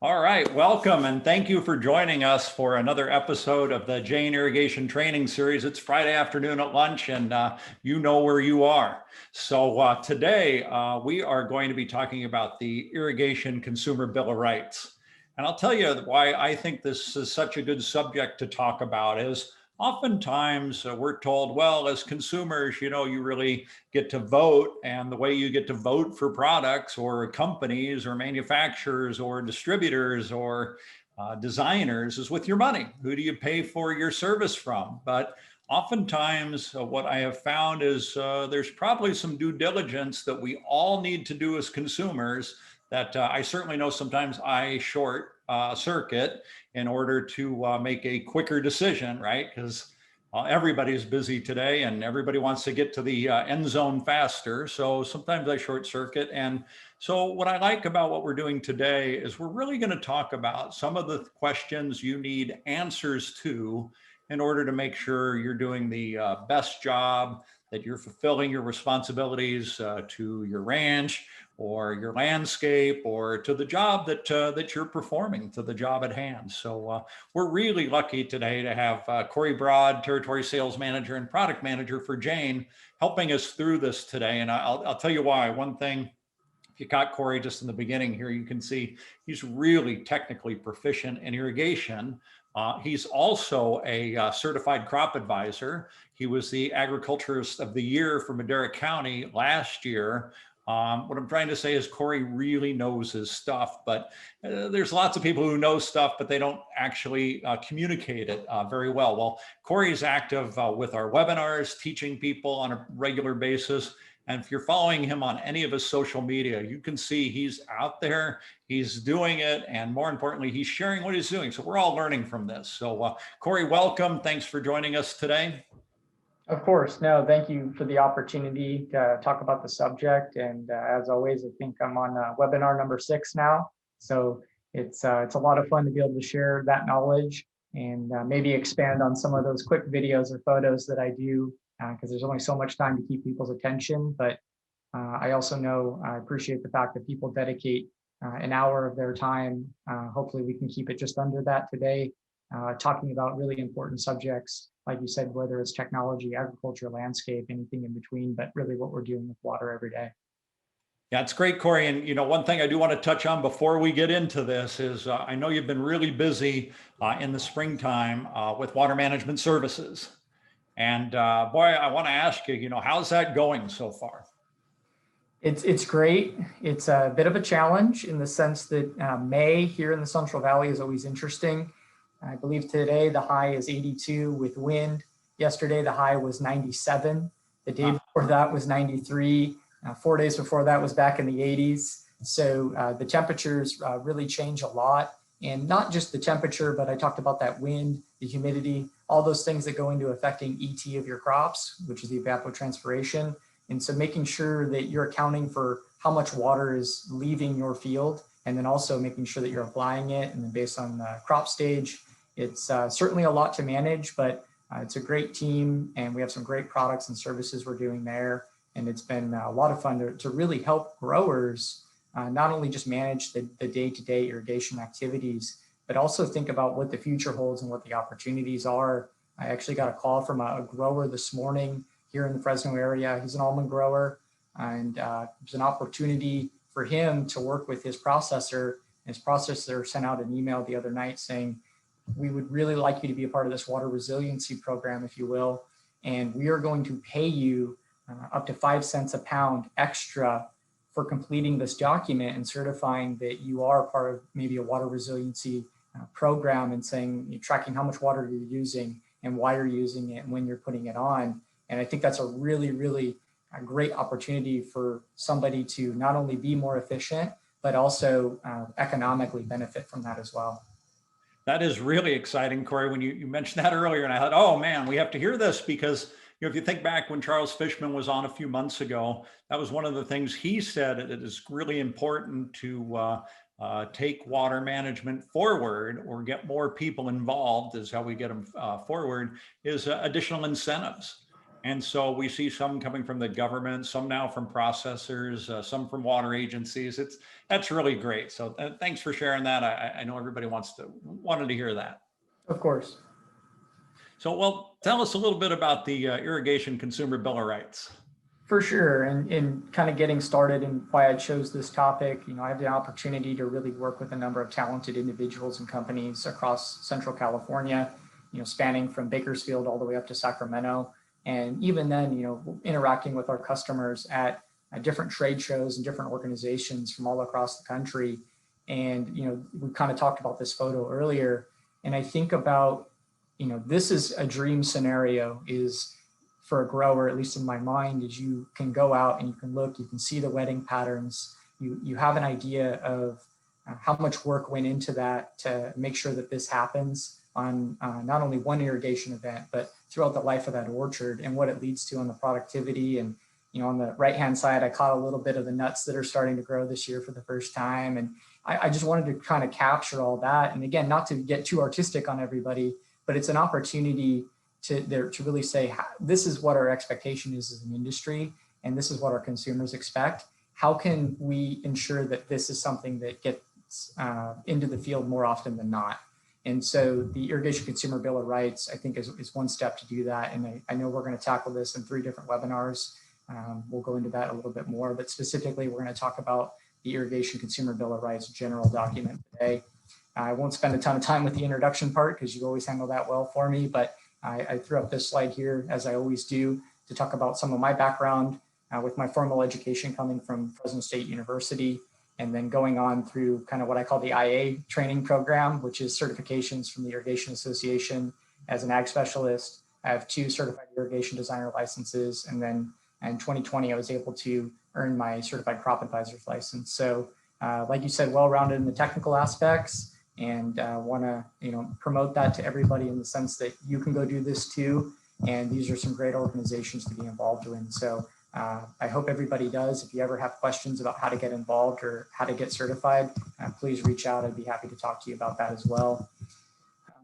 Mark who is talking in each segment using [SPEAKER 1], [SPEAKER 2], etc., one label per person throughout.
[SPEAKER 1] All right, welcome and thank you for joining us for another episode of the Jane Irrigation Training Series. It's Friday afternoon at lunch and you know where you are. So today we are going to be talking about the Irrigation Consumer Bill of Rights. And I'll tell you why I think this is such a good subject to talk about is oftentimes we're told, well, as consumers, you really get to vote, and the way you get to vote for products or companies or manufacturers or distributors or designers is with your money. Who do you pay for your service from? But oftentimes what I have found is there's probably some due diligence that we all need to do as consumers that I certainly know sometimes I short circuit in order to make a quicker decision, right? Because everybody's busy today and everybody wants to get to the end zone faster. So sometimes I short circuit. And so what I like about what we're doing today is we're really going to talk about some of the questions you need answers to in order to make sure you're doing the best job, that you're fulfilling your responsibilities to your ranch or your landscape or to the job that you're performing, to the job at hand. So we're really lucky today to have Cory Broad, Territory Sales Manager and Product Manager for Jane, helping us through this today. And I'll tell you why. One thing, if you caught Cory just in the beginning here, you can see he's really technically proficient in irrigation. He's also a certified crop advisor. He was the Agriculturist of the Year for Madera County last year. What I'm trying to say is Cory really knows his stuff, but there's lots of people who know stuff, but they don't actually communicate it very well. Well, Cory is active with our webinars, teaching people on a regular basis. And if you're following him on any of his social media, you can see he's out there, he's doing it, and more importantly, he's sharing what he's doing. So we're all learning from this. So Cory, welcome. Thanks for joining us today.
[SPEAKER 2] Of course. No, thank you for the opportunity to talk about the subject. And as always, I think I'm on webinar number 6 now. So it's a lot of fun to be able to share that knowledge and maybe expand on some of those quick videos or photos that I do, because there's only so much time to keep people's attention. But I also know I appreciate the fact that people dedicate an hour of their time. Hopefully we can keep it just under that today, talking about really important subjects, like you said, whether it's technology, agriculture, landscape, anything in between, but really what we're dealing with water every day.
[SPEAKER 1] Yeah, it's great, Cory. And one thing I do want to touch on before we get into this is I know you've been really busy in the springtime with water management services. And boy, I want to ask you, how's that going so far?
[SPEAKER 2] It's great. It's a bit of a challenge in the sense that May here in the Central Valley is always interesting. I believe today the high is 82 with wind. Yesterday the high was 97. The day before that was 93. 4 days before that was back in the 80s. So the temperatures really change a lot. And not just the temperature, but I talked about that wind, the humidity, all those things that go into affecting ET of your crops, which is the evapotranspiration. And so making sure that you're accounting for how much water is leaving your field, and then also making sure that you're applying it. And then based on the crop stage, it's certainly a lot to manage, but it's a great team and we have some great products and services we're doing there. And it's been a lot of fun to really help growers not only just manage the day-to-day irrigation activities, but also think about what the future holds and what the opportunities are. I actually got a call from a grower this morning here in the Fresno area. He's an almond grower, and there's an opportunity for him to work with his processor. His processor sent out an email the other night saying, we would really like you to be a part of this water resiliency program, if you will, and we are going to pay you up to 5 cents a pound extra for completing this document and certifying that you are part of maybe a water resiliency program, and saying, you're tracking how much water you're using and why you're using it and when you're putting it on. And I think that's a really, really great opportunity for somebody to not only be more efficient, but also economically benefit from that as well.
[SPEAKER 1] That is really exciting, Cory, when you mentioned that earlier, and I thought, oh man, we have to hear this, because if you think back when Charles Fishman was on a few months ago, that was one of the things he said. It is really important to take water management forward, or get more people involved, is how we get them forward, is additional incentives. And so we see some coming from the government, some now from processors, some from water agencies. That's really great. So thanks for sharing that. I know everybody wanted to hear that.
[SPEAKER 2] Of course.
[SPEAKER 1] So, well, tell us a little bit about the Irrigation Consumer Bill of Rights.
[SPEAKER 2] For sure. And in kind of getting started and why I chose this topic, I have the opportunity to really work with a number of talented individuals and companies across Central California, spanning from Bakersfield all the way up to Sacramento. And even then, interacting with our customers at different trade shows and different organizations from all across the country. And, we kind of talked about this photo earlier. And I think about, this is a dream scenario is for a grower, at least in my mind, is you can go out and you can look, you can see the wetting patterns. You have an idea of how much work went into that to make sure that this happens on not only one irrigation event, but throughout the life of that orchard and what it leads to on the productivity. And, on the right-hand side, I caught a little bit of the nuts that are starting to grow this year for the first time. And I just wanted to kind of capture all that. And again, not to get too artistic on everybody, but it's an opportunity to really say, this is what our expectation is as an industry, and this is what our consumers expect. How can we ensure that this is something that gets into the field more often than not? And so the Irrigation Consumer Bill of Rights, I think, is one step to do that. And I know we're going to tackle this in 3 different webinars. We'll go into that a little bit more, but specifically, we're going to talk about the Irrigation Consumer Bill of Rights general document today. I won't spend a ton of time with the introduction part because you always handle that well for me, but I threw up this slide here, as I always do, to talk about some of my background with my formal education coming from Fresno State University, and then going on through kind of what I call the IA training program, which is certifications from the Irrigation Association as an ag specialist. I have 2 certified irrigation designer licenses, and then in 2020, I was able to earn my certified crop advisor's license. So like you said, well-rounded in the technical aspects, and want to promote that to everybody in the sense that you can go do this too, and these are some great organizations to be involved in. So I hope everybody does. If you ever have questions about how to get involved or how to get certified, please reach out. I'd be happy to talk to you about that as well.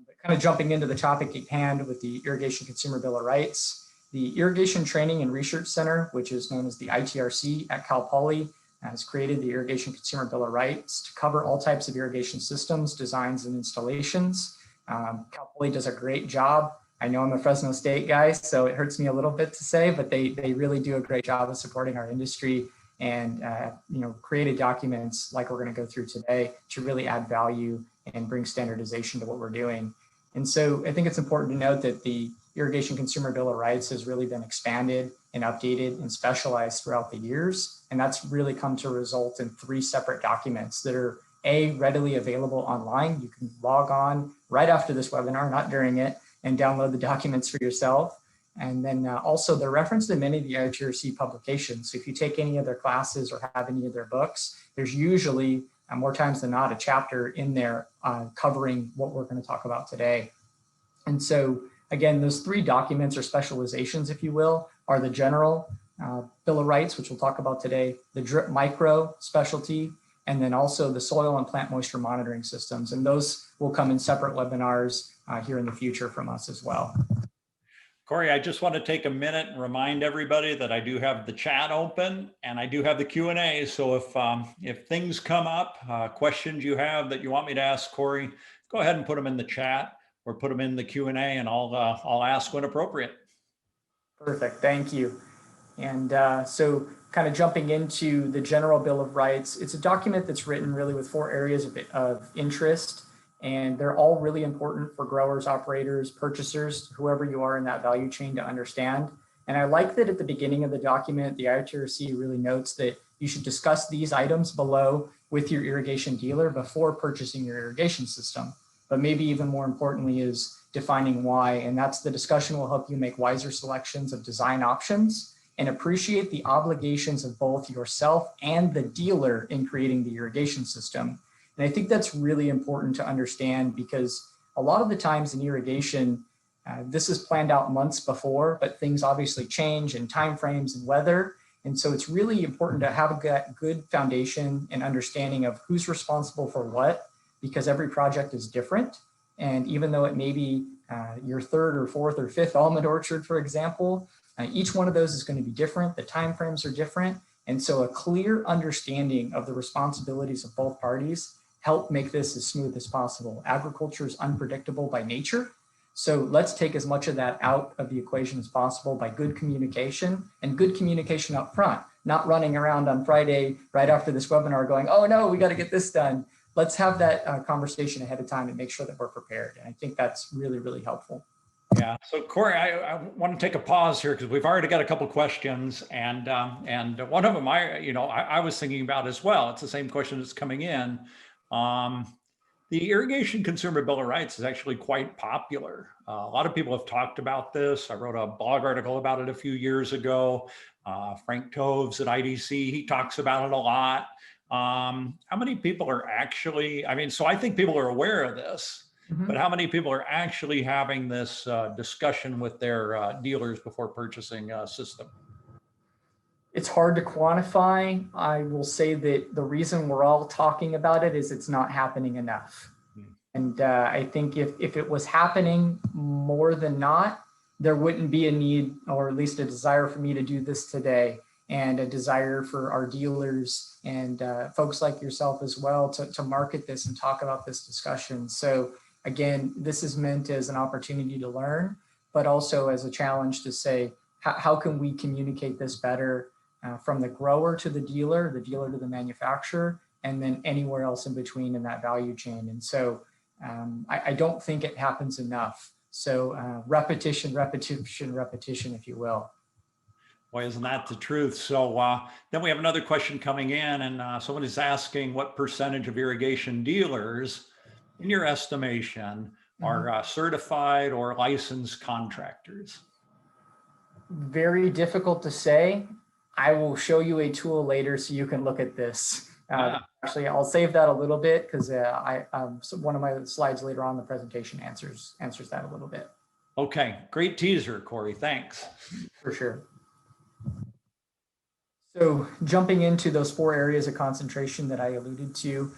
[SPEAKER 2] But kind of jumping into the topic at hand with the Irrigation Consumer Bill of Rights, the Irrigation Training and Research Center, which is known as the ITRC at Cal Poly, has created the Irrigation Consumer Bill of Rights to cover all types of irrigation systems, designs, and installations. Cal Poly does a great job. I know I'm a Fresno State guy, so it hurts me a little bit to say, but they really do a great job of supporting our industry and created documents like we're going to go through today to really add value and bring standardization to what we're doing. And so I think it's important to note that the Irrigation Consumer Bill of Rights has really been expanded and updated and specialized throughout the years. And that's really come to result in 3 separate documents that are readily available online. You can log on right after this webinar, not during it, and download the documents for yourself. And then also they're referenced in many of the ITRC publications. So if you take any of their classes or have any of their books, there's usually more times than not a chapter in there covering what we're going to talk about today. And so again, those 3 documents or specializations, if you will, are the general Bill of Rights, which we'll talk about today, the drip micro specialty, and then also the soil and plant moisture monitoring systems. And those will come in separate webinars here in the future from us as well.
[SPEAKER 1] Cory, I just want to take a minute and remind everybody that I do have the chat open and I do have the Q&A. So if things come up, questions you have that you want me to ask Cory, go ahead and put them in the chat or put them in the Q&A, and I'll ask when appropriate.
[SPEAKER 2] Perfect, thank you. And so kind of jumping into the General Bill of Rights, it's a document that's written really with 4 areas of interest, and they're all really important for growers, operators, purchasers, whoever you are in that value chain to understand. And I like that at the beginning of the document, the ITRC really notes that you should discuss these items below with your irrigation dealer before purchasing your irrigation system. But maybe even more importantly is defining why, and that's the discussion will help you make wiser selections of design options and appreciate the obligations of both yourself and the dealer in creating the irrigation system. And I think that's really important to understand because a lot of the times in irrigation, this is planned out months before, but things obviously change in timeframes and weather. And so it's really important to have a good foundation and understanding of who's responsible for what, because every project is different. And even though it may be your 3rd or 4th or 5th almond orchard, for example, Each one of those is going to be different. The timeframes are different. And so a clear understanding of the responsibilities of both parties help make this as smooth as possible. Agriculture is unpredictable by nature. So let's take as much of that out of the equation as possible by good communication, and good communication up front, not running around on Friday right after this webinar going, oh no, we got to get this done. Let's have that conversation ahead of time and make sure that we're prepared. And I think that's really, really helpful.
[SPEAKER 1] Yeah. So Cory, I want to take a pause here because we've already got a couple of questions, and one of them I was thinking about as well. It's the same question that's coming in. The Irrigation Consumer Bill of Rights is actually quite popular. A lot of people have talked about this. I wrote a blog article about it a few years ago. Frank Toves at IDC, he talks about it a lot. How many people are actually, so I think people are aware of this, but how many people are actually having this discussion with their dealers before purchasing a system?
[SPEAKER 2] It's hard to quantify. I will say that the reason we're all talking about it is it's not happening enough. And I think if it was happening more than not, there wouldn't be a need, or at least a desire for me to do this today, and a desire for our dealers and folks like yourself as well to market this and talk about this discussion. So again, this is meant as an opportunity to learn, but also as a challenge to say, how can we communicate this better from the grower to the dealer to the manufacturer, and then anywhere else in between in that value chain. And so I don't think it happens enough. So repetition, if you will.
[SPEAKER 1] Boy, isn't that the truth? So then we have another question coming in, and someone is asking what percentage of irrigation dealers, in your estimation, are certified or licensed contractors?
[SPEAKER 2] Very difficult to say. I will show you a tool later so you can look at this. Actually, I'll save that a little bit because one of my slides later on in the presentation answers that a little bit.
[SPEAKER 1] Okay, great teaser, Cory. Thanks.
[SPEAKER 2] For sure. So jumping into those 4 areas of concentration that I alluded to,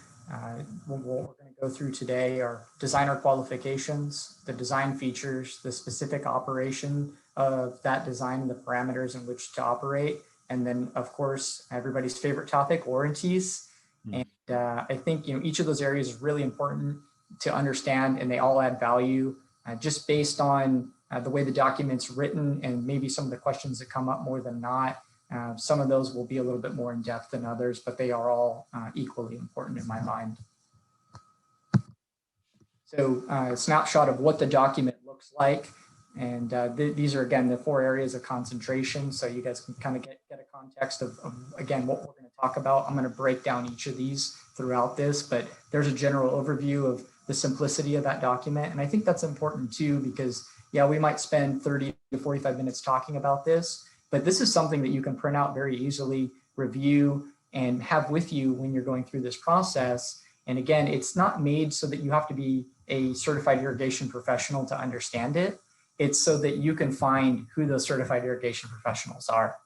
[SPEAKER 2] what we're going to go through today are designer qualifications, the design features, the specific operation of that design and the parameters in which to operate. And then, of course, everybody's favorite topic, warranties. And I think each of those areas is really important to understand, and they all add value just based on the way the document's written, and maybe some of the questions that come up more than not. Some of those will be a little bit more in depth than others, but they are all equally important in my mind. So a snapshot of what the document looks like. And these are, again, the 4 areas of concentration. So you guys can kind of get a context of, again, what we're going to talk about. I'm going to break down each of these throughout this, but there's a general overview of the simplicity of that document. And I think that's important too, because yeah, we might spend 30 to 45 minutes talking about this, but this is something that you can print out very easily, review, and have with you when you're going through this process. And again, it's not made so that you have to be a certified irrigation professional to understand it. It's so that you can find who those certified irrigation professionals are.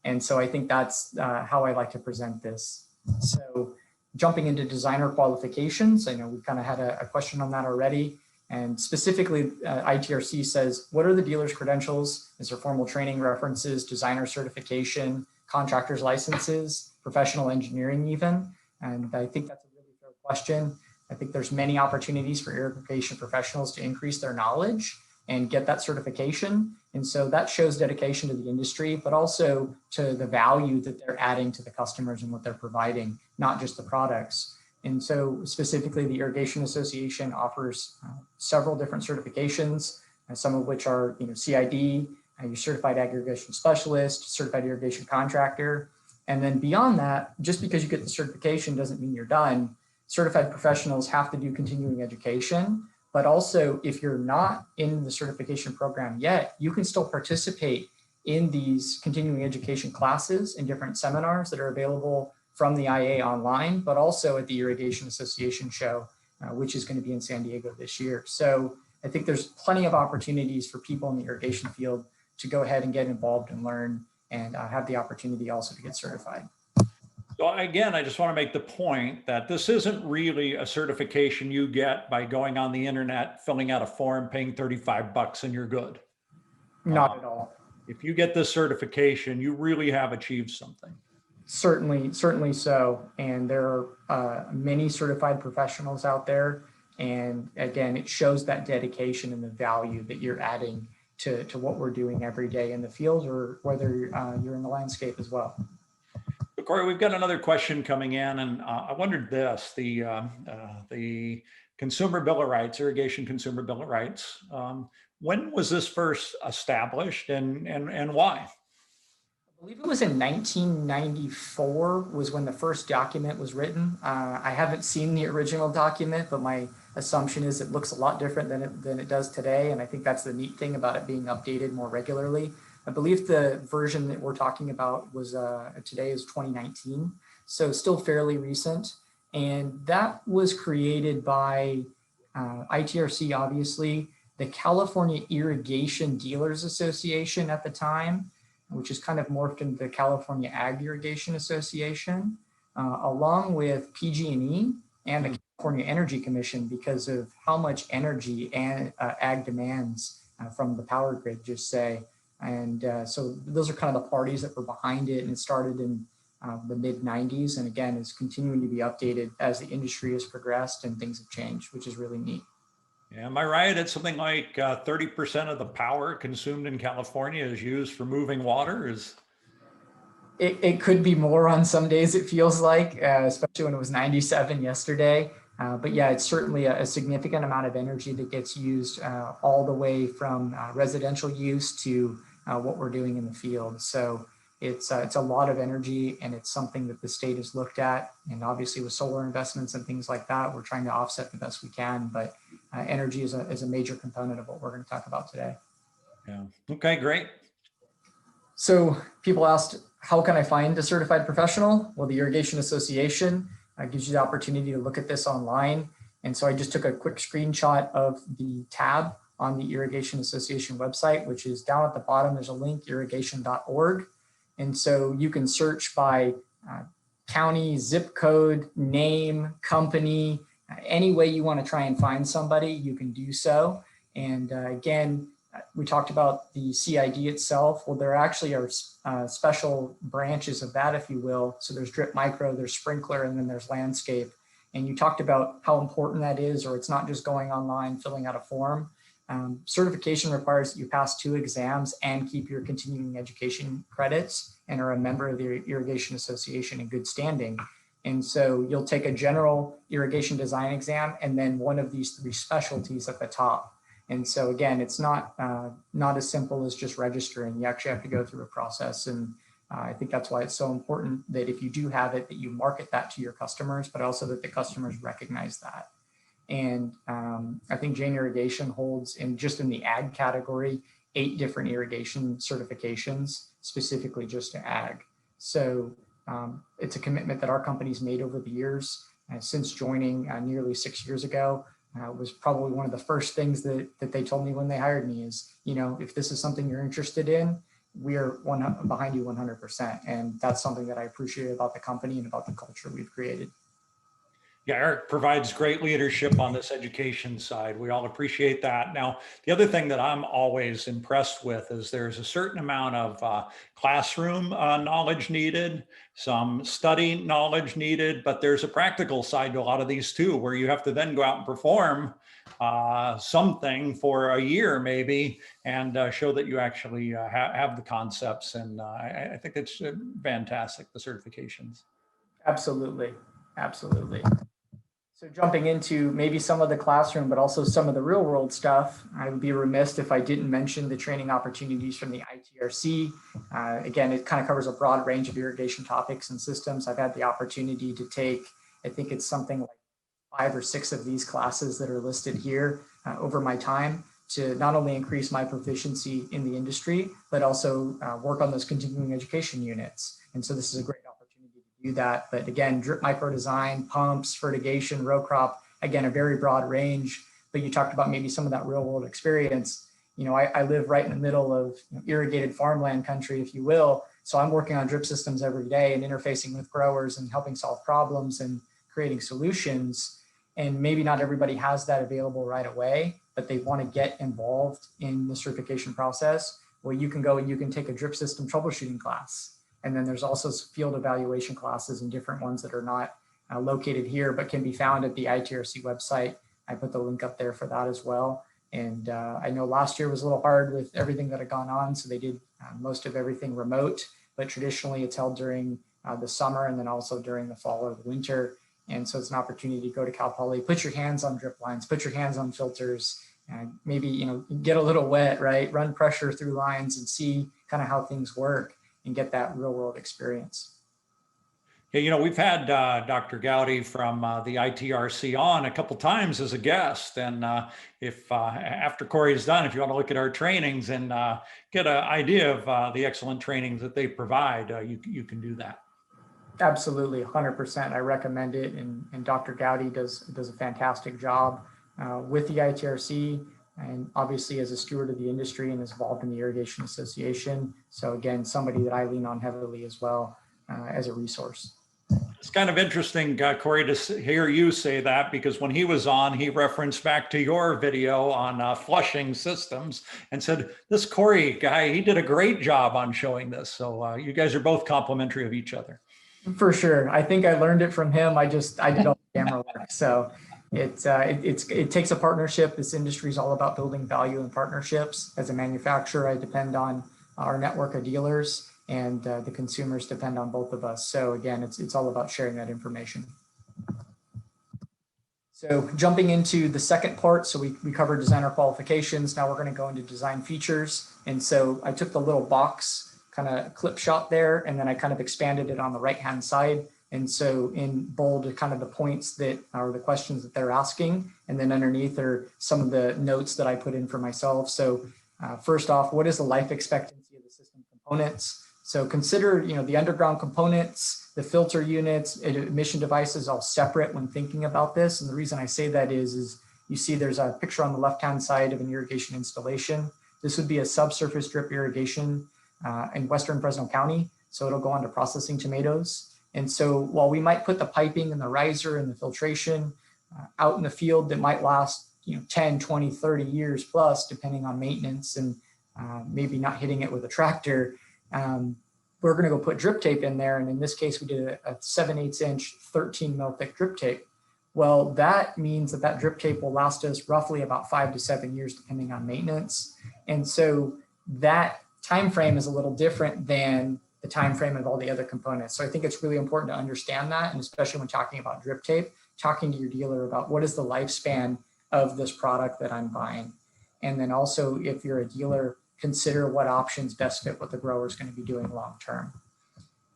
[SPEAKER 2] And so I think that's how I like to present this. So jumping into designer qualifications, I know we kind of had a question on that already. And specifically, ITRC says, what are the dealer's credentials? Is there formal training references, designer certification, contractor's licenses, professional engineering even? And I think that's a really fair question. I think there's many opportunities for irrigation professionals to increase their knowledge and get that certification. And so that shows dedication to the industry, but also to the value that they're adding to the customers and what they're providing, not just the products. And so specifically, the Irrigation Association offers several different certifications, some of which are CID, your Certified Ag Irrigation Specialist, Certified Irrigation Contractor. And then beyond that, just because you get the certification doesn't mean you're done. Certified professionals have to do continuing education. But also, if you're not in the certification program yet, you can still participate in these continuing education classes and different seminars that are available from the IA online, but also at the Irrigation Association show, which is going to be in San Diego this year. So I think there's plenty of opportunities for people in the irrigation field to go ahead and get involved and learn, and have the opportunity also to get certified.
[SPEAKER 1] So again, I just want to make the point that this isn't really a certification you get by going on the internet, filling out a form, paying $35 and you're good.
[SPEAKER 2] Not at all.
[SPEAKER 1] if you get this certification, you really have achieved something.
[SPEAKER 2] Certainly so. And there are many certified professionals out there. And again, it shows that dedication and the value that you're adding to what we're doing every day in the field, or whether you're in the landscape as well.
[SPEAKER 1] So Cory, we've got another question coming in, and I wondered this: the Consumer Bill of Rights, Irrigation Consumer Bill of Rights. When was this first established, and why?
[SPEAKER 2] I believe it was in 1994 was when the first document was written. I haven't seen the original document, but my assumption is it looks a lot different than it does today. And I think that's the neat thing about it being updated more regularly. I believe the version that we're talking about was today is 2019, so still fairly recent. And that was created by ITRC, obviously, the California Irrigation Dealers Association at the time, which is kind of morphed into the California Ag Irrigation Association, along with PG&E and the California Energy Commission, because of how much energy and ag demands from the power grid, just say. And so those are kind of the parties that were behind it, and it started in the mid 90s. And again, is continuing to be updated as the industry has progressed and things have changed, which is really neat.
[SPEAKER 1] Yeah, am I right? It's something like 30% of the power consumed in California is used for moving water.
[SPEAKER 2] It could be more on some days, it feels like, especially when it was 97 yesterday. But yeah, it's certainly a significant amount of energy that gets used all the way from residential use to what we're doing in the field. So it's a lot of energy, and it's something that the state has looked at. And obviously with solar investments and things like that, we're trying to offset the best we can. But energy is a major component of what we're going to talk about today.
[SPEAKER 1] Yeah. Okay, great.
[SPEAKER 2] So people asked, how can I find a certified professional? Well, the Irrigation Association gives you the opportunity to look at this online. And so I just took a quick screenshot of the tab on the Irrigation Association website, which is down at the bottom. There's a link, irrigation.org. And so you can search by county, zip code, name, company, any way you want to try and find somebody, you can do so. And again, we talked about the CID itself. Well, there actually are special branches of that, if you will. So there's drip micro, there's sprinkler, and then there's landscape. And you talked about how important that is, or it's not just going online, filling out a form. Certification requires that you pass 2 exams and keep your continuing education credits and are a member of the Irrigation Association in good standing. And so you'll take a general irrigation design exam and then one of these 3 specialties at the top. And so again, it's not as simple as just registering. You actually have to go through a process. And I think that's why it's so important that if you do have it, that you market that to your customers, but also that the customers recognize that. And I think Jane Irrigation holds, just in the ag category, 8 different irrigation certifications, specifically just to ag. So it's a commitment that our company's made over the years. Since joining nearly 6 years ago, was probably one of the first things that they told me when they hired me is, if this is something you're interested in, we are behind you 100%. And that's something that I appreciate about the company and about the culture we've created.
[SPEAKER 1] Yeah, Eric provides great leadership on this education side. We all appreciate that. Now, the other thing that I'm always impressed with is there's a certain amount of classroom knowledge needed, some study knowledge needed, but there's a practical side to a lot of these too, where you have to then go out and perform something for a year maybe, and show that you actually have the concepts. And I think it's fantastic, the certifications.
[SPEAKER 2] Absolutely. Absolutely. So jumping into maybe some of the classroom, but also some of the real world stuff, I would be remiss if I didn't mention the training opportunities from the ITRC. Again, it kind of covers a broad range of irrigation topics and systems. I've had the opportunity to take, I think it's something like 5 or 6 of these classes that are listed here over my time, to not only increase my proficiency in the industry, but also work on those continuing education units. And so this is a great opportunity to do that. But again, drip micro design, pumps, fertigation, row crop, again, a very broad range. But you talked about maybe some of that real world experience. I live right in the middle of irrigated farmland country, if you will. So I'm working on drip systems every day and interfacing with growers and helping solve problems and creating solutions. And maybe not everybody has that available right away, but they want to get involved in the certification process. well, you can go and you can take a drip system troubleshooting class. And then there's also field evaluation classes and different ones that are not located here, but can be found at the ITRC website. I put the link up there for that as well. And I know last year was a little hard with everything that had gone on, so they did most of everything remote, but traditionally it's held during the summer and then also during the fall or the winter. And so it's an opportunity to go to Cal Poly, put your hands on drip lines, put your hands on filters, and maybe, you know, get a little wet, right? Run pressure through lines and see kind of how things work and get that real world experience.
[SPEAKER 1] Yeah, you know, we've had Dr. Gowdy from the ITRC on a couple times as a guest. And if after Cory is done, if you want to look at our trainings and get an idea of the excellent trainings that they provide, you can do that.
[SPEAKER 2] Absolutely, 100%. I recommend it. And Dr. Gowdy does a fantastic job with the ITRC, and obviously as a steward of the industry and is involved in the Irrigation Association. So again, somebody that I lean on heavily as well as a resource.
[SPEAKER 1] It's kind of interesting, Cory, to hear you say that, because when he was on, he referenced back to your video on flushing systems and said, this Cory guy, he did a great job on showing this. So you guys are both complimentary of each other.
[SPEAKER 2] For sure. I think I learned it from him. I did all the camera work. So it takes a partnership. This industry is all about building value in partnerships. As a manufacturer, I depend on our network of dealers, and the consumers depend on both of us. So again, it's all about sharing that information. So jumping into the second part, so we covered designer qualifications. Now we're going to go into design features. And so I took the little box kind of clip shot there, and then I kind of expanded it on the right-hand side. And so in bold are kind of the points that are the questions that they're asking. And then underneath are some of the notes that I put in for myself. So first off, what is the life expectancy of the system components? So consider, you know, the underground components, the filter units, emission devices all separate when thinking about this. And the reason I say that is you see there's a picture on the left-hand side of an irrigation installation. This would be a subsurface drip irrigation in Western Fresno County. So it'll go on to processing tomatoes. And so while we might put the piping and the riser and the filtration out in the field that might last, you know, 10, 20, 30 years plus, depending on maintenance and maybe not hitting it with a tractor, we're going to go put drip tape in there. And in this case, we did a 7/8 inch, 13 mil thick drip tape. Well, that means that drip tape will last us roughly about 5 to 7 years, depending on maintenance. And so that time frame is a little different than the time frame of all the other components. So I think it's really important to understand that, and especially when talking about drip tape, talking to your dealer about what is the lifespan of this product that I'm buying. And then also, if you're a dealer, consider what options best fit what the grower is going to be doing long term.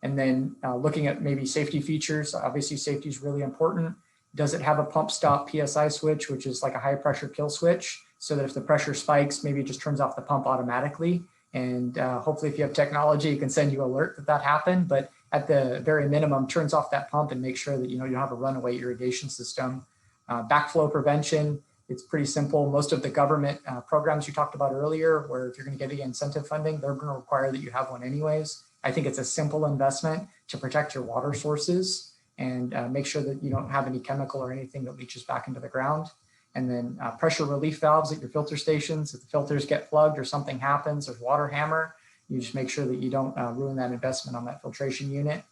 [SPEAKER 2] And then looking at maybe safety features. Obviously, safety is really important. Does it have a pump stop PSI switch, which is like a high pressure kill switch, so that if the pressure spikes, maybe it just turns off the pump automatically? And hopefully if you have technology, it can send you an alert that happened, but at the very minimum, turns off that pump and make sure that, you know, you don't have a runaway irrigation system. Backflow prevention, it's pretty simple. Most of the government programs you talked about earlier, where if you're going to get the incentive funding, they're going to require that you have one anyways. I think it's a simple investment to protect your water sources and make sure that you don't have any chemical or anything that leaches back into the ground. And then pressure relief valves at your filter stations. If the filters get plugged or something happens, there's water hammer, you just make sure that you don't ruin that investment on that filtration unit.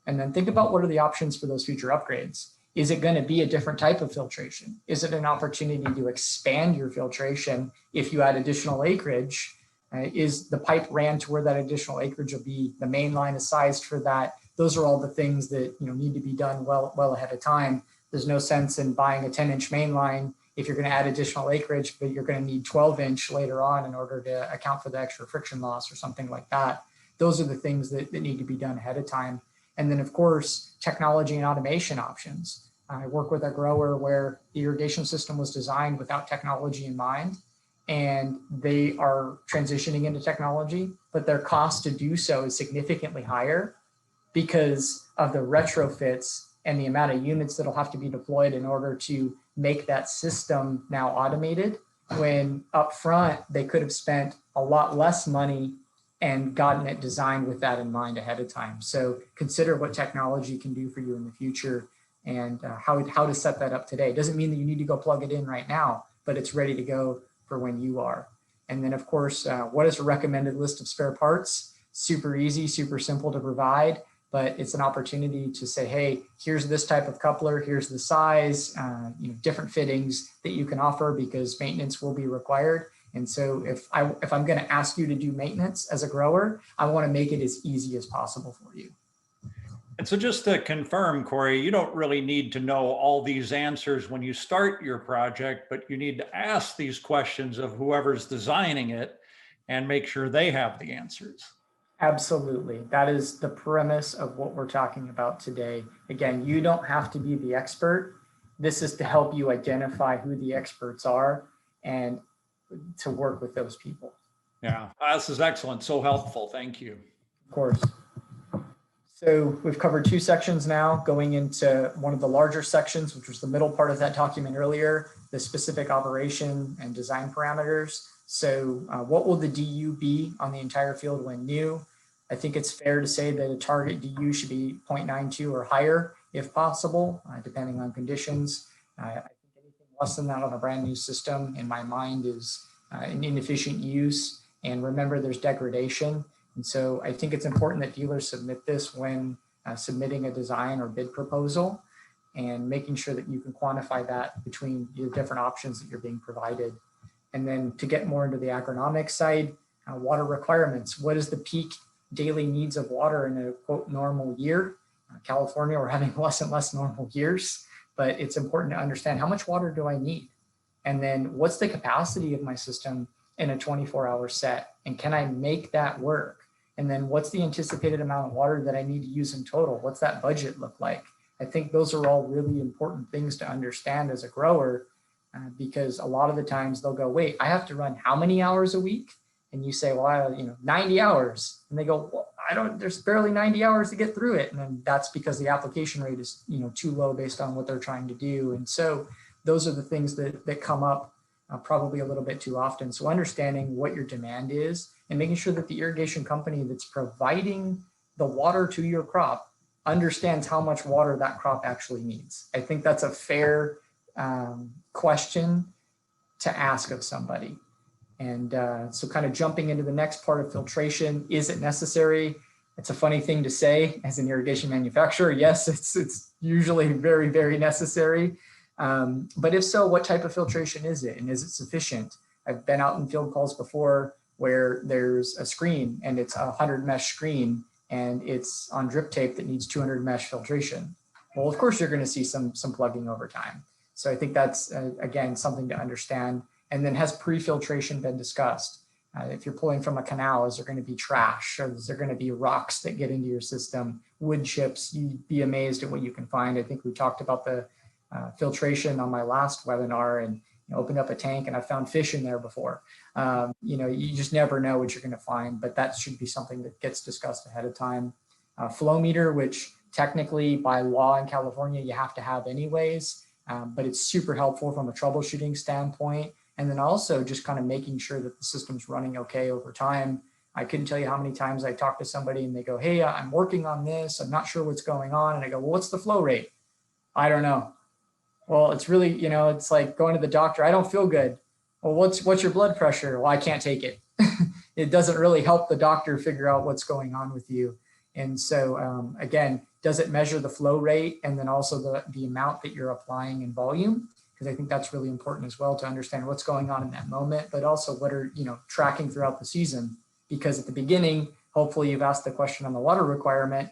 [SPEAKER 2] And then think about what are the options for those future upgrades. Is it going to be a different type of filtration? Is it an opportunity to expand your filtration if you add additional acreage? Is the pipe ran to where that additional acreage will be? The main line is sized for that. Those are all the things that, you know, need to be done well ahead of time. There's no sense in buying a 10-inch main line if you're going to add additional acreage, but you're going to need 12-inch later on in order to account for the extra friction loss or something like that. Those are the things that need to be done ahead of time. And then, of course, technology and automation options. I work with a grower where the irrigation system was designed without technology in mind, and they are transitioning into technology, but their cost to do so is significantly higher because of the retrofits and the amount of units that'll have to be deployed in order to make that system now automated, when up front they could have spent a lot less money and gotten it designed with that in mind ahead of time. So consider what technology can do for you in the future and how to set that up today. Doesn't mean that you need to go plug it in right now, but it's ready to go for when you are. And then of course, what is a recommended list of spare parts? Super easy, super simple to provide, but it's an opportunity to say, hey, here's this type of coupler, here's the size, different fittings that you can offer because maintenance will be required. And so if I'm going to ask you to do maintenance as a grower, I want to make it as easy as possible for you.
[SPEAKER 1] And so just to confirm, Cory, you don't really need to know all these answers when you start your project, but you need to ask these questions of whoever's designing it and make sure they have the answers.
[SPEAKER 2] Absolutely. That is the premise of what we're talking about today. Again, you don't have to be the expert. This is to help you identify who the experts are and to work with those people.
[SPEAKER 1] Yeah, this is excellent. So helpful. Thank you.
[SPEAKER 2] Of course. So we've covered two sections now, going into one of the larger sections, which was the middle part of that document earlier, the specific operation and design parameters. So what will the DU be on the entire field when new? I think it's fair to say that a target DU should be 0.92 or higher if possible, depending on conditions. I think anything less than that on a brand new system, in my mind, is an inefficient use. And remember, there's degradation. And so I think it's important that dealers submit this when submitting a design or bid proposal and making sure that you can quantify that between the different options that you're being provided. And then to get more into the agronomic side, water requirements. What is the peak daily needs of water in a quote normal year? California, we're having less and less normal years, but it's important to understand how much water do I need? And then what's the capacity of my system in a 24-hour set? And can I make that work? And then what's the anticipated amount of water that I need to use in total? What's that budget look like? I think those are all really important things to understand as a grower, because a lot of the times they'll go, wait, I have to run how many hours a week? And you say, well, 90 hours. And they go, well, there's barely 90 hours to get through it. And then that's because the application rate is, too low based on what they're trying to do. And so those are the things that come up probably a little bit too often. So understanding what your demand is and making sure that the irrigation company that's providing the water to your crop understands how much water that crop actually needs. I think that's a fair question to ask of somebody. And so kind of jumping into the next part of filtration, is it necessary? It's a funny thing to say as an irrigation manufacturer. Yes, it's usually very, very necessary. But if so, what type of filtration is it? And is it sufficient? I've been out in field calls before where there's a screen and it's a 100 mesh screen and it's on drip tape that needs 200 mesh filtration. Well, of course, you're going to see some plugging over time. So I think that's, again, something to understand. And then has pre-filtration been discussed? If you're pulling from a canal, is there going to be trash? Or is there going to be rocks that get into your system? Wood chips, you'd be amazed at what you can find. I think we talked about the filtration on my last webinar and opened up a tank and I found fish in there before. You just never know what you're going to find, but that should be something that gets discussed ahead of time. Flow meter, which technically by law in California, you have to have anyways, but it's super helpful from a troubleshooting standpoint. And then also just kind of making sure that the system's running okay over time. I couldn't tell you how many times I talk to somebody and they go, hey, I'm working on this. I'm not sure what's going on. And I go, well, what's the flow rate? I don't know. Well, it's really, it's like going to the doctor. I don't feel good. Well, what's your blood pressure? Well, I can't take it. It doesn't really help the doctor figure out what's going on with you. And so again, does it measure the flow rate and then also the amount that you're applying in volume? Because I think that's really important as well to understand what's going on in that moment, but also what are, tracking throughout the season. Because at the beginning, hopefully you've asked the question on the water requirement,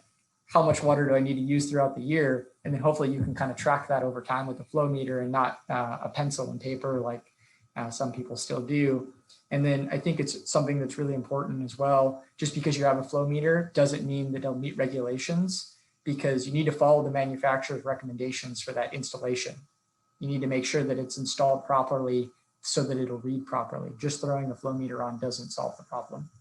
[SPEAKER 2] how much water do I need to use throughout the year? And then hopefully you can kind of track that over time with a flow meter and not a pencil and paper like some people still do. And then I think it's something that's really important as well. Just because you have a flow meter doesn't mean that it'll meet regulations, because you need to follow the manufacturer's recommendations for that installation. You need to make sure that it's installed properly so that it'll read properly. Just throwing a flow meter on doesn't solve the problem.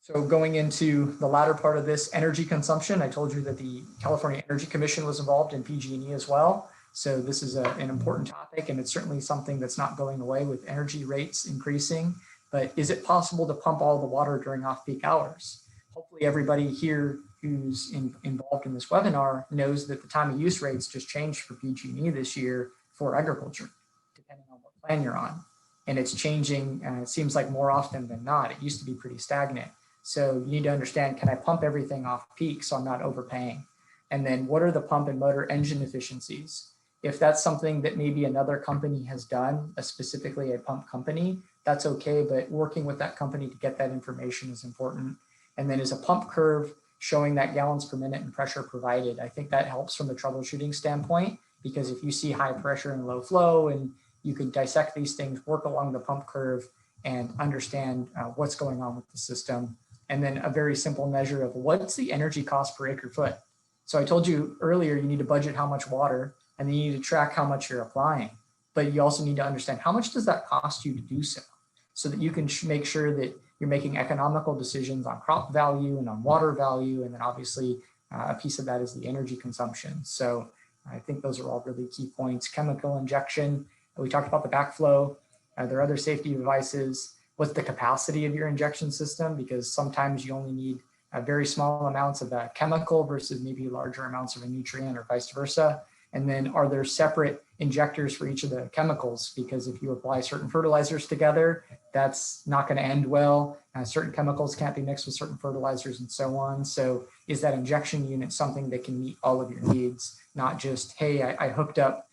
[SPEAKER 2] So going into the latter part of this, energy consumption, I told you that the California Energy Commission was involved in PG&E as well. So this is an important topic, and it's certainly something that's not going away with energy rates increasing. But is it possible to pump all the water during off-peak hours? Hopefully everybody here who's involved in this webinar knows that the time of use rates just changed for PG&E this year for agriculture, depending on what plan you're on. and it's changing, it seems like more often than not. It used to be pretty stagnant. So you need to understand, can I pump everything off peak so I'm not overpaying? And then what are the pump and motor engine efficiencies? If that's something that maybe another company has done, specifically a pump company, that's okay, but working with that company to get that information is important. And then is a pump curve showing that gallons per minute and pressure provided? I think that helps from the troubleshooting standpoint, because if you see high pressure and low flow, and you can dissect these things, work along the pump curve and understand what's going on with the system. And then a very simple measure of what's the energy cost per acre foot. So I told you earlier, you need to budget how much water, and then you need to track how much you're applying. But you also need to understand how much does that cost you to do so that you can make sure that you're making economical decisions on crop value and on water value. And then obviously a piece of that is the energy consumption. So I think those are all really key points. Chemical injection, we talked about the backflow. There are other safety devices. What's the capacity of your injection system? Because sometimes you only need very small amounts of that chemical versus maybe larger amounts of a nutrient or vice versa. And then are there separate injectors for each of the chemicals? Because if you apply certain fertilizers together, that's not going to end well. Certain chemicals can't be mixed with certain fertilizers and so on. So is that injection unit something that can meet all of your needs? Not just, hey, I hooked up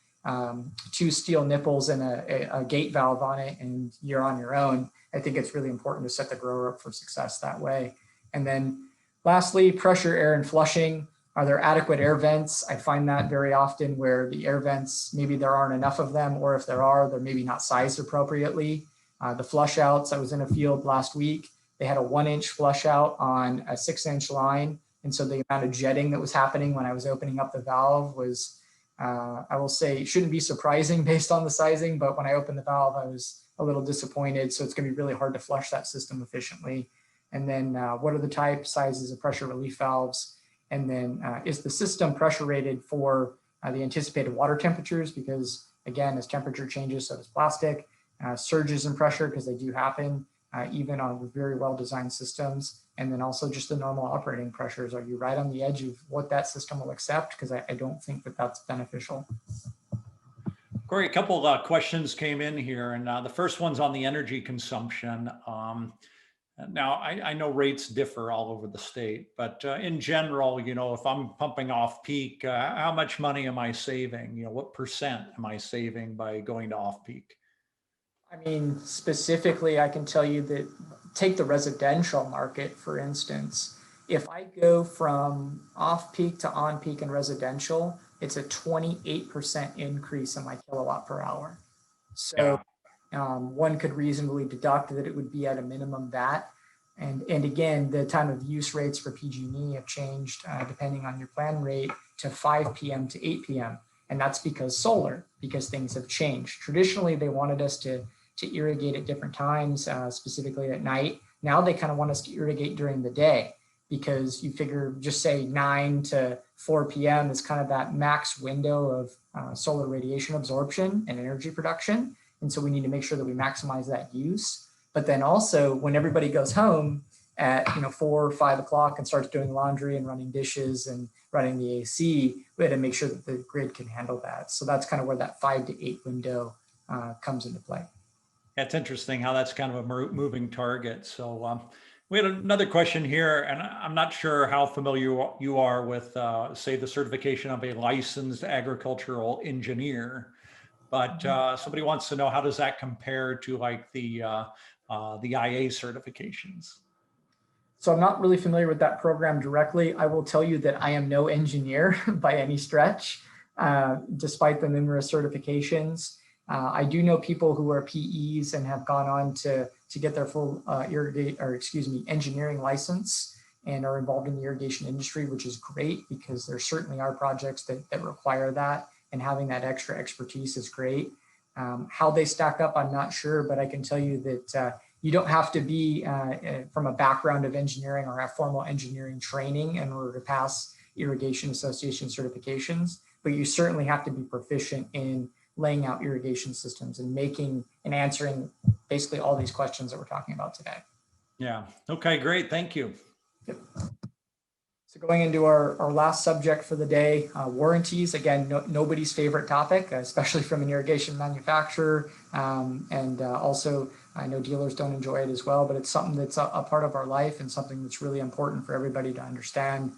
[SPEAKER 2] 2 steel nipples and a gate valve on it and you're on your own. I think it's really important to set the grower up for success that way. And then lastly, pressure, air, and flushing. Are there adequate air vents? I find that very often where the air vents, maybe there aren't enough of them, or if there are, they're maybe not sized appropriately. The flush outs, I was in a field last week. They had a 1-inch flush out on a 6-inch line. And so the amount of jetting that was happening when I was opening up the valve was, I will say, it shouldn't be surprising based on the sizing, but when I opened the valve, I was a little disappointed. So it's going to be really hard to flush that system efficiently. And then what are the type sizes of pressure relief valves? And then is the system pressure rated for the anticipated water temperatures? Because again, as temperature changes, so does plastic. Surges in pressure, because they do happen even on very well-designed systems. And then also just the normal operating pressures. Are you right on the edge of what that system will accept? Because I don't think that that's beneficial.
[SPEAKER 1] Cory, a couple of questions came in here, and the first one's on the energy consumption. Now, I know rates differ all over the state, but in general, if I'm pumping off peak, how much money am I saving? What percent am I saving by going to off peak?
[SPEAKER 2] I mean, specifically, I can tell you that take the residential market, for instance. If I go from off peak to on peak in residential, it's a 28% increase in my kilowatt per hour. So one could reasonably deduct that it would be at a minimum that. And again, the time of use rates for PG&E have changed depending on your plan rate to 5 p.m. to 8 p.m. And that's because things have changed. Traditionally, they wanted us to irrigate at different times, specifically at night. Now they kind of want us to irrigate during the day, because you figure just say 9 to 4 p.m. is kind of that max window of solar radiation absorption and energy production. And so we need to make sure that we maximize that use. But then also when everybody goes home at 4 or 5 o'clock and starts doing laundry and running dishes and running the AC, we had to make sure that the grid can handle that. So that's kind of where that 5 to 8 window comes into play.
[SPEAKER 1] That's interesting how that's kind of a moving target. So we had another question here, and I'm not sure how familiar you are with, say, the certification of a licensed agricultural engineer, but somebody wants to know, how does that compare to like the IA certifications?
[SPEAKER 2] So I'm not really familiar with that program directly. I will tell you that I am no engineer by any stretch, despite the numerous certifications. I do know people who are PEs and have gone on to get their full engineering license and are involved in the irrigation industry, which is great, because there certainly are projects that require that, and having that extra expertise is great. How they stack up, I'm not sure, but I can tell you that you don't have to be from a background of engineering or have formal engineering training in order to pass Irrigation Association certifications, but you certainly have to be proficient in laying out irrigation systems and making and answering basically all these questions that we're talking about today.
[SPEAKER 1] Yeah. Okay, great. Thank you.
[SPEAKER 2] Yep. So going into our last subject for the day, warranties. Again, nobody's favorite topic, especially from an irrigation manufacturer. Also, I know dealers don't enjoy it as well, but it's something that's a part of our life and something that's really important for everybody to understand.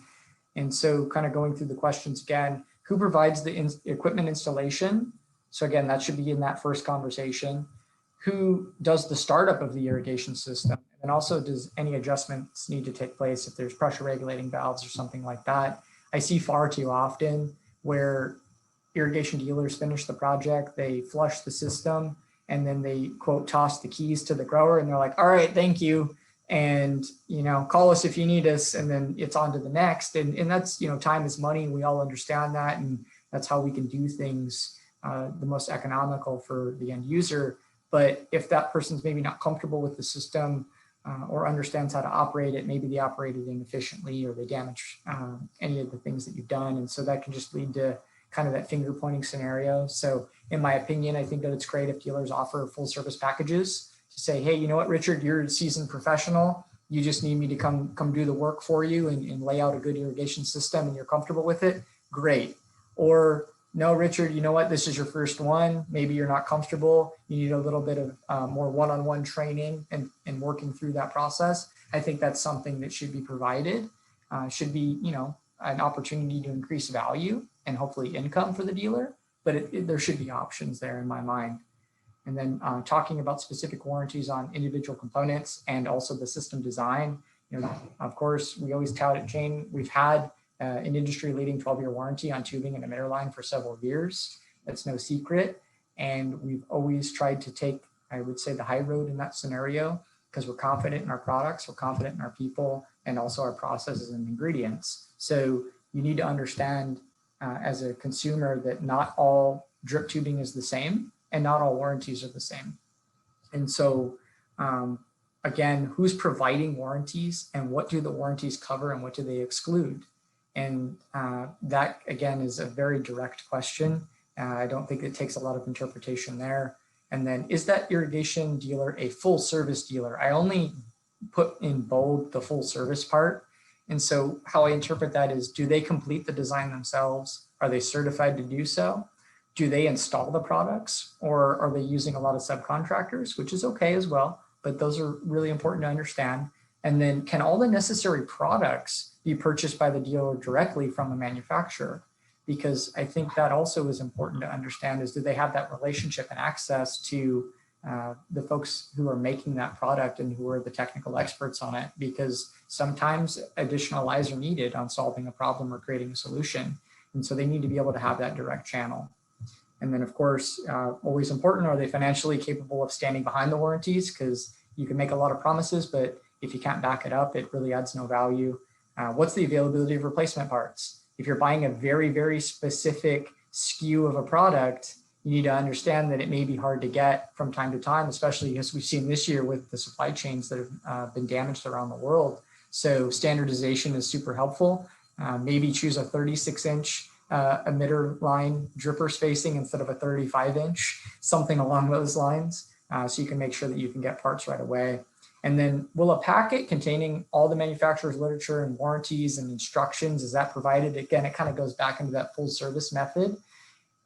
[SPEAKER 2] And so kind of going through the questions again, who provides the equipment installation? So again, that should be in that first conversation. Who does the startup of the irrigation system? And also, does any adjustments need to take place if there's pressure regulating valves or something like that? I see far too often where irrigation dealers finish the project, they flush the system, and then they quote toss the keys to the grower and they're like, all right, thank you. And, call us if you need us. And then it's on to the next. And that's, time is money. We all understand that. And that's how we can do things the most economical for the end user. But if that person's maybe not comfortable with the system or understands how to operate it, maybe they operate it inefficiently or they damage any of the things that you've done. And so that can just lead to kind of that finger pointing scenario. So in my opinion, I think that it's great if dealers offer full service packages to say, hey, you know what, Richard, you're a seasoned professional. You just need me to come do the work for you and lay out a good irrigation system and you're comfortable with it. Great. Or no, Richard, you know what? This is your first one. Maybe you're not comfortable. You need a little bit of more one-on-one training and working through that process. I think that's something that should be provided. Should be, an opportunity to increase value and hopefully income for the dealer. But there should be options there in my mind. And then talking about specific warranties on individual components and also the system design. Of course, we always tout at Jane. We've had an industry-leading 12-year warranty on tubing and emitter line for several years. That's no secret. And we've always tried to take, I would say, the high road in that scenario because we're confident in our products, we're confident in our people, and also our processes and ingredients. So you need to understand as a consumer that not all drip tubing is the same and not all warranties are the same. And so, again, who's providing warranties and what do the warranties cover and what do they exclude? And that, again, is a very direct question. I don't think it takes a lot of interpretation there. And then, is that irrigation dealer a full service dealer? I only put in bold the full service part. And so how I interpret that is, do they complete the design themselves? Are they certified to do so? Do they install the products? Or are they using a lot of subcontractors, which is okay as well, but those are really important to understand. And then can all the necessary products be purchased by the dealer directly from a manufacturer? Because I think that also is important to understand is, do they have that relationship and access to the folks who are making that product and who are the technical experts on it? Because sometimes additional eyes are needed on solving a problem or creating a solution. And so they need to be able to have that direct channel. And then, of course, always important, are they financially capable of standing behind the warranties? Because you can make a lot of promises, but if you can't back it up, it really adds no value. What's the availability of replacement parts? If you're buying a very, very specific SKU of a product, you need to understand that it may be hard to get from time to time, especially as we've seen this year with the supply chains that have been damaged around the world. So standardization is super helpful. Maybe choose a 36-inch emitter line dripper spacing instead of a 35-inch, something along those lines, so you can make sure that you can get parts right away. And then, will a packet containing all the manufacturer's literature and warranties and instructions, is that provided? Again, it kind of goes back into that full service method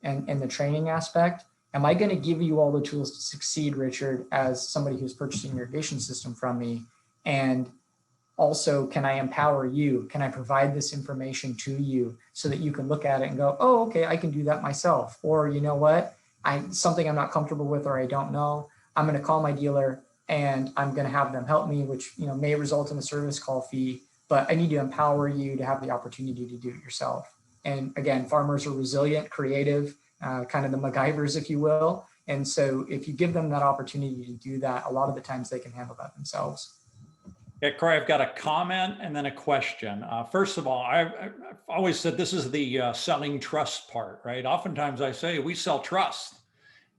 [SPEAKER 2] and the training aspect. Am I going to give you all the tools to succeed, Richard, as somebody who's purchasing an irrigation system from me? And also, can I empower you? Can I provide this information to you so that you can look at it and go, oh, okay, I can do that myself. Or, you know what, something I'm not comfortable with or I don't know, I'm going to call my dealer and I'm going to have them help me, which may result in a service call fee, but I need to empower you to have the opportunity to do it yourself. And again, farmers are resilient, creative, kind of the MacGyvers, if you will. And so if you give them that opportunity to do that, a lot of the times they can handle that themselves.
[SPEAKER 1] Yeah, Cory, I've got a comment and then a question. First of all, I've always said this is the selling trust part, right? Oftentimes I say we sell trust.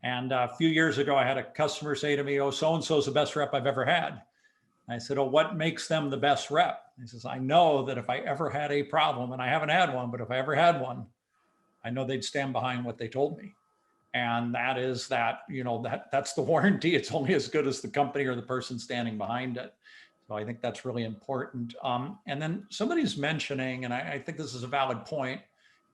[SPEAKER 1] And a few years ago, I had a customer say to me, oh, so-and-so is the best rep I've ever had. I said, oh, what makes them the best rep? He says, I know that if I ever had a problem, and I haven't had one, but if I ever had one, I know they'd stand behind what they told me. And that is that, that's the warranty. It's only as good as the company or the person standing behind it. So I think that's really important. And then somebody's mentioning, and I think this is a valid point,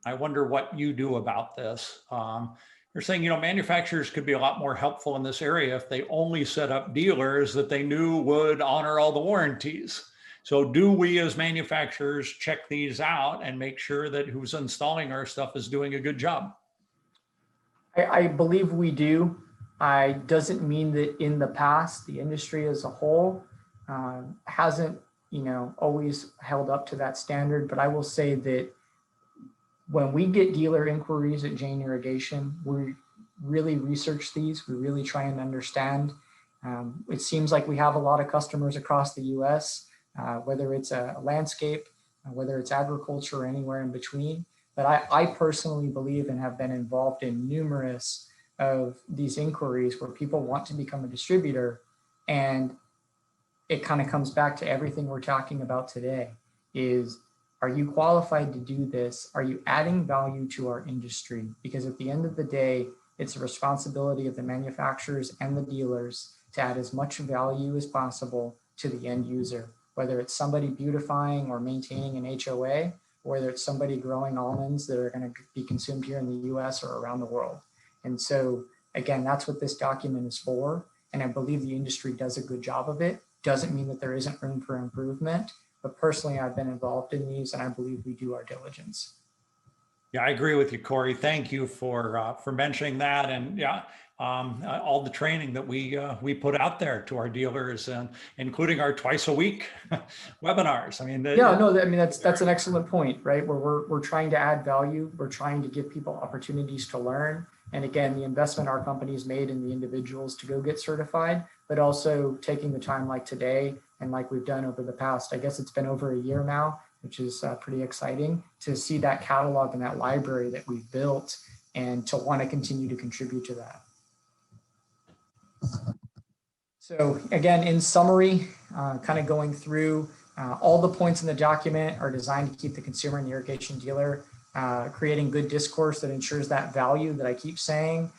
[SPEAKER 1] I wonder what you do about this. You're saying, manufacturers could be a lot more helpful in this area if they only set up dealers that they knew would honor all the warranties. So do we as manufacturers check these out and make sure that who's installing our stuff is doing a good job?
[SPEAKER 2] I believe we do. Doesn't mean that in the past, the industry as a whole hasn't, always held up to that standard. But I will say that when we get dealer inquiries at Jane Irrigation, we really research these. We really try and understand. It seems like we have a lot of customers across the US, whether it's a landscape, whether it's agriculture or anywhere in between. But I personally believe and have been involved in numerous of these inquiries where people want to become a distributor. And it kind of comes back to everything we're talking about today is, are you qualified to do this? Are you adding value to our industry? Because at the end of the day, it's a responsibility of the manufacturers and the dealers to add as much value as possible to the end user, whether it's somebody beautifying or maintaining an HOA, or whether it's somebody growing almonds that are going to be consumed here in the US or around the world. And so, again, that's what this document is for. And I believe the industry does a good job of it. Doesn't mean that there isn't room for improvement. But personally, I've been involved in these and I believe we do our diligence.
[SPEAKER 1] Yeah, I agree with you, Cory. Thank you for mentioning that, and all the training that we put out there to our dealers, and including our twice a week webinars. I mean,
[SPEAKER 2] that's an excellent point, right? Where we're trying to add value, we're trying to give people opportunities to learn, and again, the investment our company's made in the individuals to go get certified, but also taking the time like today and like we've done over the past, I guess it's been over a year now, which is pretty exciting to see that catalog and that library that we've built and to want to continue to contribute to that. So again, in summary, kind of going through all the points in the document are designed to keep the consumer and the irrigation dealer creating good discourse that ensures that value that I keep saying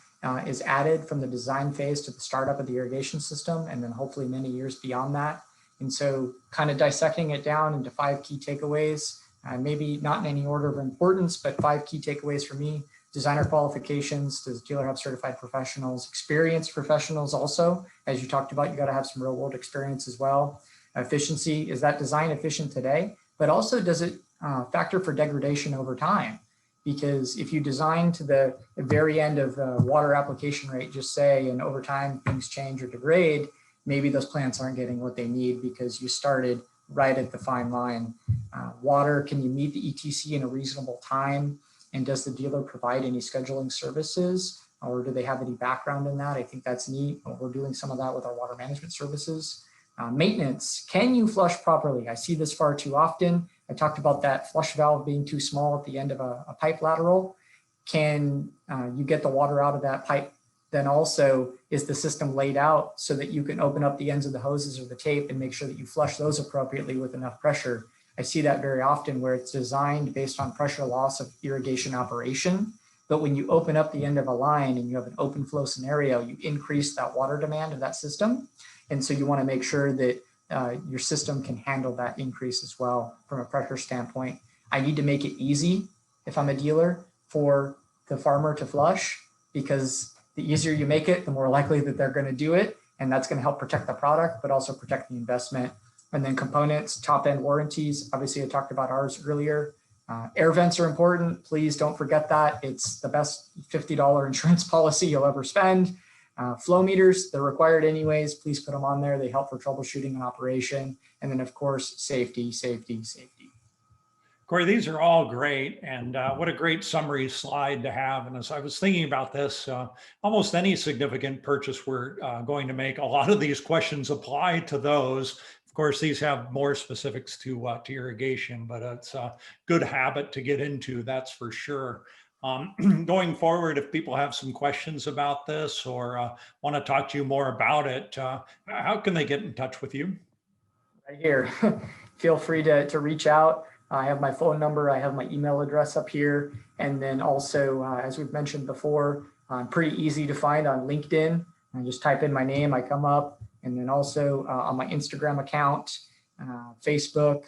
[SPEAKER 2] is added from the design phase to the startup of the irrigation system, and then hopefully many years beyond that. And so kind of dissecting it down into 5 key takeaways, maybe not in any order of importance, but 5 key takeaways for me. Designer qualifications, does the dealer have certified professionals? Experienced professionals also, as you talked about, you got to have some real world experience as well. Efficiency, is that design efficient today? But also, does it factor for degradation over time? Because if you design to the very end of the water application rate, just say, and over time things change or degrade, maybe those plants aren't getting what they need because you started right at the fine line. Water, can you meet the ETC in a reasonable time? And does the dealer provide any scheduling services, or do they have any background in that? I think that's neat. We're doing some of that with our water management services. Maintenance, can you flush properly? I see this far too often. I talked about that flush valve being too small at the end of a pipe lateral. Can you get the water out of that pipe? Then also, is the system laid out so that you can open up the ends of the hoses or the tape and make sure that you flush those appropriately with enough pressure? I see that very often where it's designed based on pressure loss of irrigation operation. But when you open up the end of a line and you have an open flow scenario, you increase that water demand of that system. And so you want to make sure that your system can handle that increase as well from a pressure standpoint. I need to make it easy if I'm a dealer for the farmer to flush, because the easier you make it, the more likely that they're going to do it. And that's going to help protect the product, but also protect the investment. And then components, top end warranties. Obviously, I talked about ours earlier. Air vents are important. Please don't forget that. It's the best $50 insurance policy you'll ever spend. Flow meters, they're required anyways. Please put them on there. They help for troubleshooting and operation. And then, of course, safety, safety, safety.
[SPEAKER 1] Cory, these are all great, and what a great summary slide to have. And as I was thinking about this, almost any significant purchase we're going to make, a lot of these questions apply to those. Of course, these have more specifics to irrigation, but it's a good habit to get into, that's for sure. Going forward, if people have some questions about this or want to talk to you more about it, how can they get in touch with you?
[SPEAKER 2] Right here. Feel free to reach out. I have my phone number. I have my email address up here. And then also, as we've mentioned before, pretty easy to find on LinkedIn. I just type in my name, I come up. And then also on my Instagram account, Facebook,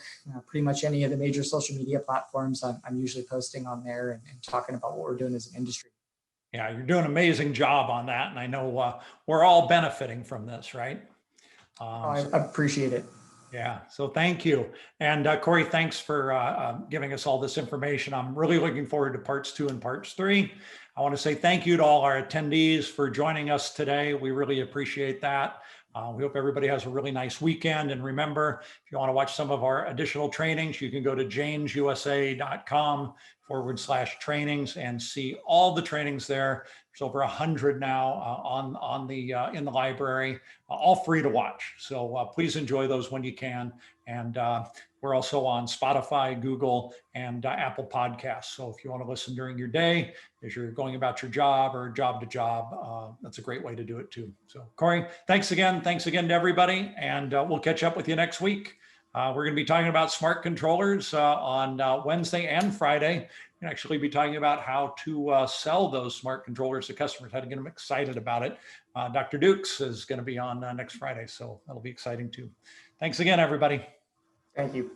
[SPEAKER 2] pretty much any of the major social media platforms. I'm usually posting on there and talking about what we're doing as an industry.
[SPEAKER 1] Yeah, you're doing an amazing job on that. And I know we're all benefiting from this, right?
[SPEAKER 2] I appreciate it.
[SPEAKER 1] Yeah, so thank you. And Cory, thanks for giving us all this information. I'm really looking forward to parts 2 and parts 3. I want to say thank you to all our attendees for joining us today. We really appreciate that. We hope everybody has a really nice weekend. And remember, if you want to watch some of our additional trainings, you can go to janesusa.com/trainings and see all the trainings there. There's over 100 now in the library, all free to watch. So please enjoy those when you can. And we're also on Spotify, Google, and Apple Podcasts. So if you want to listen during your day, as you're going about your job or job to job, that's a great way to do it too. So Cory, thanks again. Thanks again to everybody. And we'll catch up with you next week. We're going to be talking about smart controllers on Wednesday and Friday. We'll actually be talking about how to sell those smart controllers to customers, how to get them excited about it. Dr. Dukes is going to be on next Friday, so that'll be exciting too. Thanks again, everybody.
[SPEAKER 2] Thank you.